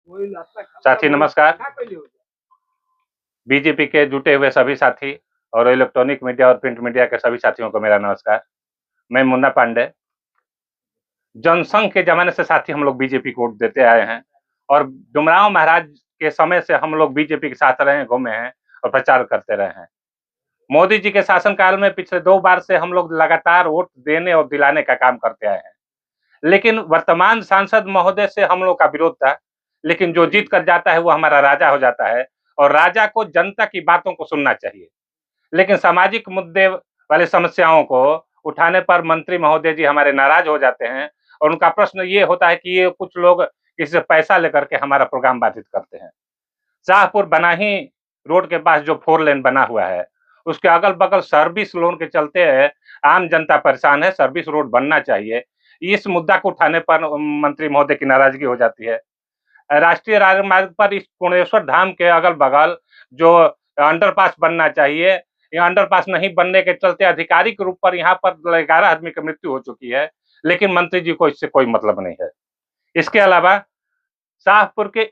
साथी नमस्कार। बीजेपी के जुटे हुए सभी साथी और इलेक्ट्रॉनिक मीडिया और प्रिंट मीडिया के सभी साथियों को मेरा नमस्कार। मैं मुन्ना पांडे। जनसंघ के जमाने से साथी हम लोग बीजेपी को वोट देते आए हैं और डुमराव महाराज के समय से हम लोग बीजेपी के साथ रहे हैं, घूमे हैं और प्रचार करते रहे हैं। मोदी जी के शासनकाल में पिछले 2 बार से हम लोग लगातार वोट देने और दिलाने का काम करते आए हैं, लेकिन वर्तमान सांसद महोदय से हम लोग का विरोध था। लेकिन जो जीत कर जाता है वो हमारा राजा हो जाता है और राजा को जनता की बातों को सुनना चाहिए। लेकिन सामाजिक मुद्दे वाले समस्याओं को उठाने पर मंत्री महोदय जी हमारे नाराज हो जाते हैं और उनका प्रश्न ये होता है कि ये कुछ लोग किसी से पैसा लेकर के हमारा प्रोग्राम बाधित करते हैं। शाहपुर बनाही रोड के पास जो 4 लेन बना हुआ है, उसके अगल बगल सर्विस लोन के चलते आम जनता परेशान है। सर्विस रोड बनना चाहिए। इस मुद्दा को उठाने पर मंत्री महोदय की नाराजगी हो जाती है। राष्ट्रीय राजमार्ग पर इस पूर्णेश्वर धाम के अगल बगल जो अंडरपास बनना चाहिए, ये अंडरपास नहीं बनने के चलते आधिकारिक रूप पर यहाँ पर 11 आदमी की मृत्यु हो चुकी है, लेकिन मंत्री जी को इससे कोई मतलब नहीं है। इसके अलावा शाहपुर के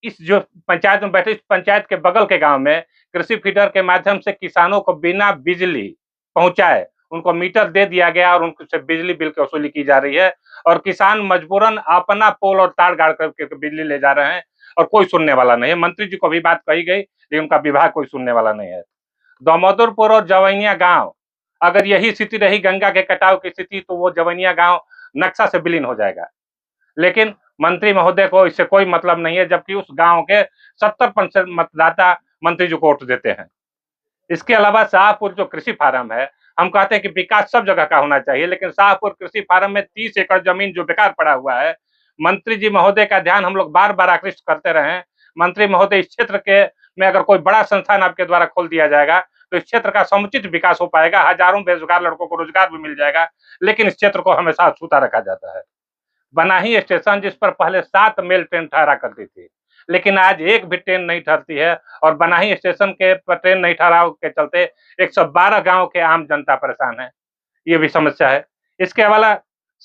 इस जो पंचायत में बैठे, इस पंचायत के बगल के गांव में कृषि फीडर के माध्यम से किसानों को बिना बिजली पहुंचाए उनको मीटर दे दिया गया और उनसे बिजली बिल की वसूली की जा रही है और किसान मजबूरन अपना पोल और तार गाड़ करके बिजली ले जा रहे हैं और कोई सुनने वाला नहीं है। मंत्री जी को भी बात कही गई, लेकिन उनका विभाग कोई सुनने वाला नहीं है। दामोदरपुर और जवैनिया गांव, अगर यही स्थिति रही गंगा के कटाव की स्थिति, तो वो जवैनिया गांव नक्शा से विलीन हो जाएगा। लेकिन मंत्री महोदय को इससे कोई मतलब नहीं है, जबकि उस गांव के 70% मतदाता मंत्री जी को वोट देते हैं। इसके अलावा शाहपुर जो कृषि फार्म है, हम कहते हैं कि विकास सब जगह का होना चाहिए, लेकिन शाहपुर कृषि फार्म में 30 एकड़ जमीन जो बेकार पड़ा हुआ है, मंत्री जी महोदय का ध्यान हम लोग बार बार आकृष्ट करते रहे हैं। मंत्री महोदय, इस क्षेत्र के में अगर कोई बड़ा संस्थान आपके द्वारा खोल दिया जाएगा तो इस क्षेत्र का समुचित विकास हो पाएगा, हजारों बेरोजगार लड़कों को रोजगार भी मिल जाएगा, लेकिन इस क्षेत्र को हमेशा छूता रखा जाता है। बनाही स्टेशन, जिस पर पहले 7 मेल ट्रेन ठहरा करती थी, लेकिन आज एक भी ट्रेन नहीं ठहरती है और बनाही स्टेशन के पर ट्रेन नहीं ठहराव के चलते 112 गांव के आम जनता परेशान है। ये भी समस्या है। इसके अलावा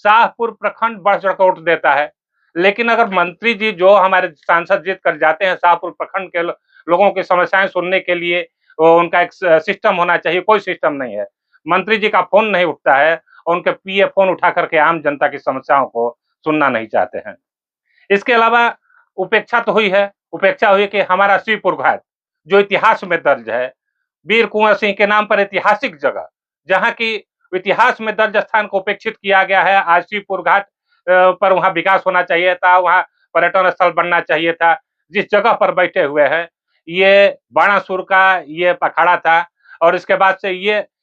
शाहपुर प्रखंड बढ़ चढ़ कर वोट देता है, लेकिन अगर मंत्री जी जो हमारे सांसद जीत कर जाते हैं, शाहपुर प्रखंड के लोगों की समस्याएं सुनने के लिए उनका एक सिस्टम होना चाहिए, कोई सिस्टम नहीं है। मंत्री जी का फोन नहीं उठता है और उनके पीए फोन उठा करके आम जनता की समस्याओं को सुनना नहीं चाहते हैं। इसके अलावा उपेक्षा तो हुई है, उपेक्षा हुई कि हमारा शिवपुर घाट जो इतिहास में दर्ज है, वीर कुंवर सिंह के नाम पर ऐतिहासिक जगह, जहाँ की इतिहास में दर्ज स्थान को उपेक्षित किया गया है। आज शिवपुर घाट पर वहाँ विकास होना चाहिए था, वहाँ पर्यटन स्थल बनना चाहिए था। जिस जगह पर बैठे हुए हैं, ये बाणासुर का ये अखाड़ा था और इसके बाद से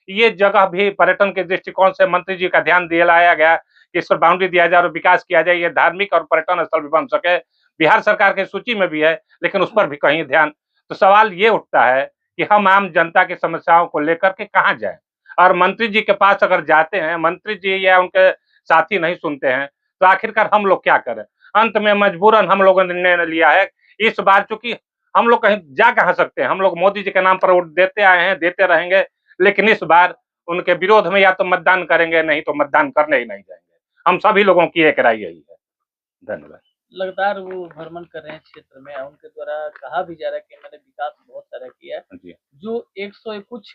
ये जगह भी पर्यटन के दृष्टिकोण से मंत्री जी का ध्यान दिलाया गया कि इस पर बाउंड्री दिया जाए और विकास किया जाए, ये धार्मिक और पर्यटन स्थल भी बन सके। बिहार सरकार की सूची में भी है, लेकिन उस पर भी कहीं ध्यान। तो सवाल ये उठता है कि हम आम जनता की समस्याओं को लेकर के कहाँ जाएं? और मंत्री जी के पास अगर जाते हैं, मंत्री जी या उनके साथी नहीं सुनते हैं, तो आखिरकार हम लोग क्या करें? अंत में मजबूरन हम लोगों ने निर्णय लिया है, इस बार चूंकि हम लोग कहीं जा कहाँ सकते हैं, हम लोग मोदी जी के नाम पर वोट देते आए हैं, देते रहेंगे, लेकिन इस बार उनके विरोध में या तो मतदान करेंगे, नहीं तो मतदान करने ही नहीं जाएंगे। हम सभी लोगों की एक राय यही है। धन्यवाद। लगातार वो भ्रमण कर रहे हैं क्षेत्र में, उनके द्वारा कहा भी जा रहा है कि मैंने विकास बहुत सारा किया है। जो 100 कुछ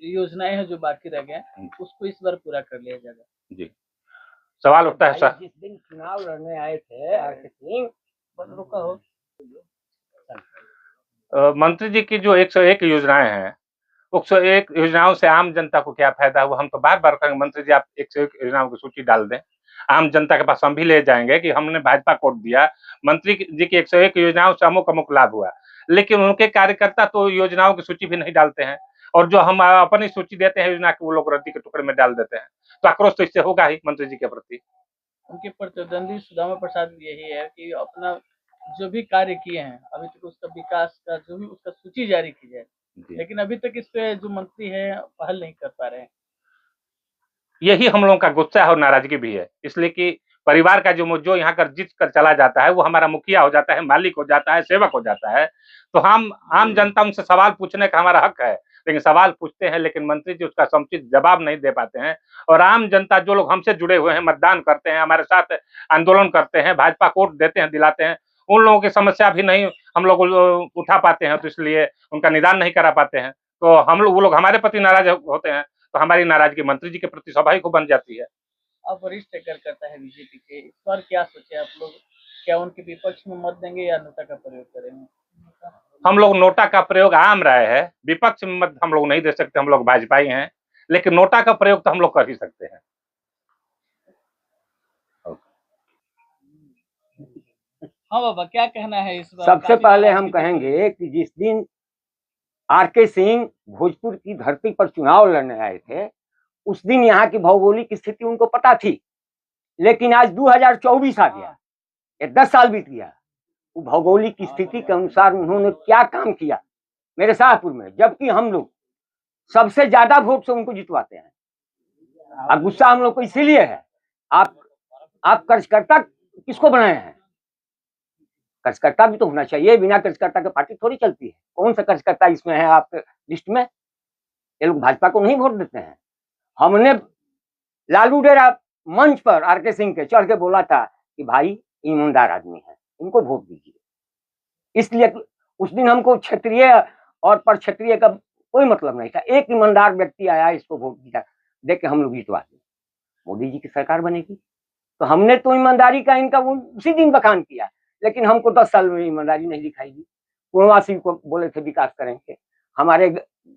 योजनाएं हैं जो बाकी रह गए, उसको इस बार पूरा कर लिया जाएगा। जी, सवाल उठता है सर, जिस दिन चुनाव लड़ने आए थे रुका हो, मंत्री जी की जो 101 योजनाएं हैं, 101 योजनाओं से आम जनता को क्या फायदा हुआ? हम तो बार बार कहेंगे मंत्री जी आप 101 योजनाओं की सूची डाल दें, आम जनता के पास हम भी ले जाएंगे कि हमने भाजपा को वोट दिया, मंत्री जी की 101 योजनाओं से अमुक अमुक लाभ हुआ, लेकिन उनके कार्यकर्ता तो योजनाओं की सूची भी नहीं डालते हैं और जो हम अपनी सूची देते हैं योजना की, वो लोग रद्दी के टुकड़े में डाल देते हैं। तो आक्रोश तो इससे होगा ही मंत्री जी के प्रति। उनके प्रतिद्वंदी सुदामा प्रसाद यही है कि अपना जो भी कार्य किए हैं अभी तक, उसका विकास का जो भी उसका सूची जारी की जाए, लेकिन अभी तक इस पे जो मंत्री है पहल नहीं कर पा रहे हैं। यही हम लोगों का गुस्सा है और नाराजगी भी है, इसलिए कि परिवार का जो यहाँ कर जीत कर चला जाता है, वो हमारा मुखिया हो जाता है, मालिक हो जाता है, सेवक हो जाता है। तो हम आम जनता उनसे सवाल पूछने का हमारा हक है, लेकिन सवाल पूछते हैं, लेकिन मंत्री जी उसका समुचित जवाब नहीं दे पाते हैं। और आम जनता, जो लोग हमसे जुड़े हुए हैं, मतदान करते हैं, हमारे साथ आंदोलन करते हैं, भाजपा को वोट देते हैं, दिलाते हैं, उन लोगों की समस्या भी नहीं हम लोग उठा पाते हैं, तो इसलिए उनका निदान नहीं करा पाते हैं। तो हम लोग वो लोग हमारे प्रति नाराज होते हैं, तो हमारी नाराजगी मंत्री जी के प्रति स्वाभाविक बन जाती है। अब वरिष्ठ कार्यकर्ता है बीजेपी के, इस बार क्या सोचे आप लोग? क्या उनके विपक्ष में मत देंगे या नोटा का प्रयोग करेंगे? हम लोग नोटा का प्रयोग आम राय है, विपक्ष में मत हम लोग नहीं दे सकते, हम लोग भाजपाई हैं, लेकिन नोटा का प्रयोग तो हम लोग कर ही सकते हैं। हाँ बाबा, क्या कहना है इस बार? सबसे पहले हम कहेंगे कि जिस दिन आरके सिंह भोजपुर की धरती पर चुनाव लड़ने आए थे, उस दिन यहाँ की भौगोलिक स्थिति उनको पता थी, लेकिन आज 2024 आ गया, ये 10 साल बीत गया। वो भौगोलिक स्थिति के अनुसार उन्होंने क्या काम किया मेरे शाहपुर में, जबकि हम लोग सबसे ज्यादा वोट से उनको जितवाते हैं। अब गुस्सा हम लोग को इसीलिए है, आप कर्जकर्ता किसको बनाए हैं? कर्जकर्ता भी तो होना चाहिए, बिना कर्जकर्ता के पार्टी थोड़ी चलती है। कौन सा कर्जकर्ता इसमें है आपके लिस्ट में? ये लोग भाजपा को नहीं वोट देते हैं। हमने लालू डेरा मंच पर आरके सिंह के चढ़ के बोला था कि भाई ईमानदार आदमी है, इनको वोट दीजिए। इसलिए उस दिन हमको क्षेत्रीय और पर क्षेत्रीय का कोई मतलब नहीं था, एक ईमानदार व्यक्ति आया, इसको वोट दिया, देख के हम लोग जितवा दिए। मोदी जी की सरकार बनेगी, तो हमने तो ईमानदारी का इनका उसी दिन बखान किया, लेकिन हमको 10 साल में ईमानदारी नहीं दिखाई दी। पूर्णवासी को बोले थे विकास करेंगे। हमारे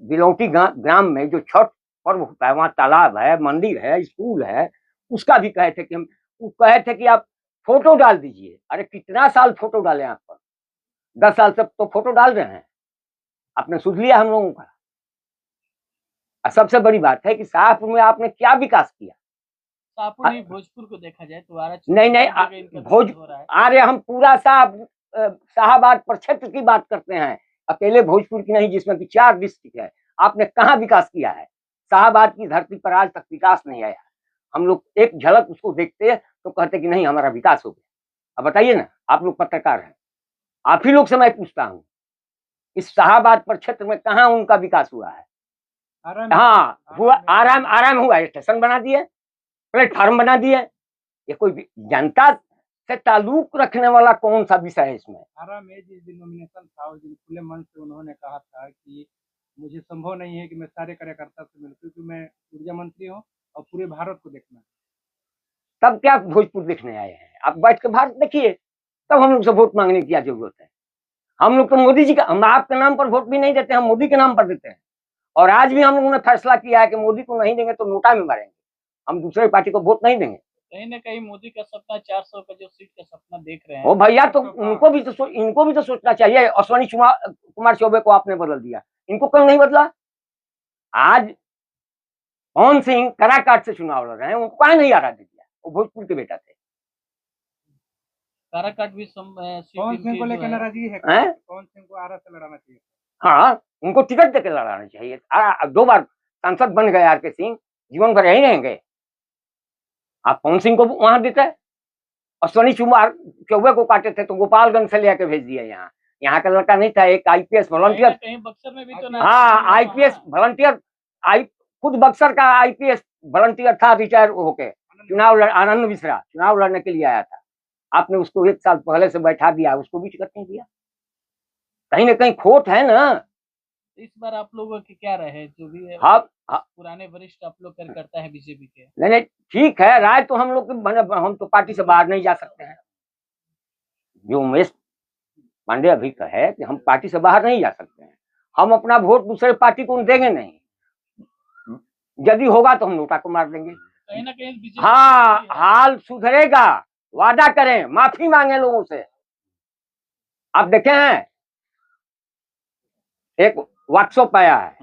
बिलौटी ग्राम में जो छठ पर्व होता है, वहाँ तालाब है, मंदिर है, स्कूल है, उसका भी कहे थे कि हम, वो कहे थे कि आप फोटो डाल दीजिए। अरे कितना साल फोटो डाले आप पर? 10 साल से तो फोटो डाल रहे हैं, आपने सुध लिया हम लोगों का। और सबसे बड़ी बात है कि शाहपुर में आपने क्या विकास किया? शाहपुर नहीं, भोजपुर को देखा जाए तो नहीं, अरे हम पूरा शाहबाद प्रक्षेत्र की बात करते हैं, अकेले भोजपुर की नहीं, जिसमें कि 4 डिस्ट्रिक्ट है। आपने कहाँ विकास किया है? शाहबाद की धरती पर आज तक विकास नहीं आया। हम लोग एक झलक उसको देखते तो कहते कि नहीं हमारा विकास हो गया। अब बताइए ना, आप लोग पत्रकार हैं, आप ही लोग से मैं पूछता हूँ, इस शाहबाद प्रक्षेत्र में कहाँ उनका विकास हुआ है? हाँ हुआ, आराम हुआ, स्टेशन बना दिए, प्लेटफार्म बना दिए। ये कोई जनता से ताल्लुक रखने वाला कौन सा विषय है इसमें? जिस दिन नॉमिनेशन था उस दिन खुले मन से उन्होंने कहा था कि मुझे संभव नहीं है कि मैं सारे कार्यकर्ता से मिलूं, क्योंकि मैं ऊर्जा मंत्री हूं और पूरे भारत को देखना है। तब क्या भोजपुर देखने आए हैं? आप बैठ के भारत देखिए, तब हम लोग से वोट मांगने की क्या जरूरत है? हम लोग तो मोदी जी का, हम आपके नाम पर वोट भी नहीं देते, हम मोदी के नाम पर देते हैं। और आज भी हम लोगों ने फैसला किया है कि मोदी को नहीं देंगे तो नोटा में मारेंगे, हम दूसरे पार्टी को वोट नहीं देंगे। कहीं ना कहीं मोदी का सपना 400 का जो सीट का सपना देख रहे हैं, ओ भैया, तो इनको भी तो सोचना चाहिए। अश्विनी कुमार चौबे को आपने बदल दिया, इनको क्यों नहीं बदला? आज पवन सिंह काराकाट से चुनाव लड़ रहे हैं, उनको कहा नहीं आरा दे दिया? वो भोजपुर के बेटा थे। काराकाट भी पवन सिंह को लेकर नाराजगी है? पवन सिंह को आरा से लड़ाना चाहिए। हाँ, उनको टिकट देकर लड़ाना चाहिए। 2 बार सांसद बन गए आरके सिंह, जीवन भर यही रहेंगे। आप पवन सिंह को वहां देते, अश्विनी कुमार चौबे को काटे थे तो गोपालगंज से लेकर भेज दिया। यहाँ का लड़का नहीं था, एक आईपीएस वॉलंटियर, बक्सर में भी तो हाँ आईपीएस वॉलंटियर, खुद बक्सर का आईपीएस वॉलंटियर था, रिटायर होके चुनाव आनंद मिश्रा चुनाव लड़ने के लिए आया था। आपने उसको 1 साल पहले से बैठा दिया, उसको भी टिकट नहीं दिया। कहीं ना कहीं खोट है ना। इस बार आप लोगों की क्या राय है? जो भी है, हाँ, पुराने वरिष्ठ आप लोग कार्यकर्ता है बीजेपी के। नहीं ठीक है, राय तो हम लोग, हम तो पार्टी से बाहर नहीं जा सकते हैं। जो उमेश पांडे अभी का है कि हम पार्टी से बाहर नहीं जा सकते हैं, हम अपना वोट दूसरे पार्टी को देंगे नहीं। यदि होगा तो हम नोटा को मार देंगे। कहीं ना कहीं हाँ, हाल सुधरेगा, वादा करें, माफी मांगे लोगों से। आप देखे हैं, एक व्हाट्सएप आया है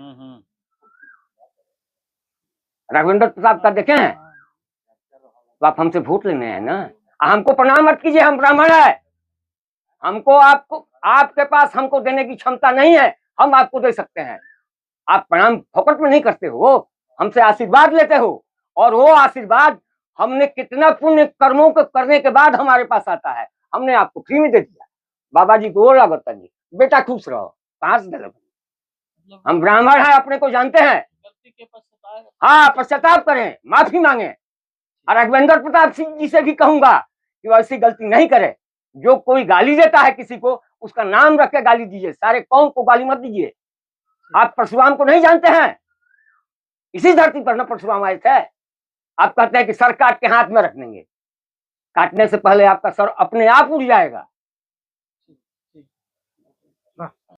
राघवेंद्र प्रसाद का, देखे हैं? तो आप हमसे वोट लेने हैं ना, हमको प्रणाम मत कीजिए, हम ब्राह्मण है, हमको आपके पास हमको देने की क्षमता नहीं है, हम आपको दे सकते हैं। आप प्रणाम फोकट में नहीं करते हो, हमसे आशीर्वाद लेते हो, और वो आशीर्वाद हमने कितना पुण्य कर्मों को करने के बाद हमारे पास आता है, हमने आपको फ्री में दे दिया। बाबा जी को लागत जी, बेटा खुश रहो, कहाँ से दे? हम ब्राह्मण हैं, अपने को जानते हैं। हाँ, पश्चाताप करें, माफी मांगे। और राघवेंद्र प्रताप सिंह जी से भी कहूंगा कि वो ऐसी गलती नहीं करे। जो कोई गाली देता है किसी को, उसका नाम रख के गाली दीजिए, सारे कौम को गाली मत दीजिए। आप परशुराम को नहीं जानते हैं? इसी धरती पर न परशुराम आए थे। आप कहते हैं कि सर काट के हाथ में रख देंगे, काटने से पहले आपका सर अपने आप उड़ जाएगा।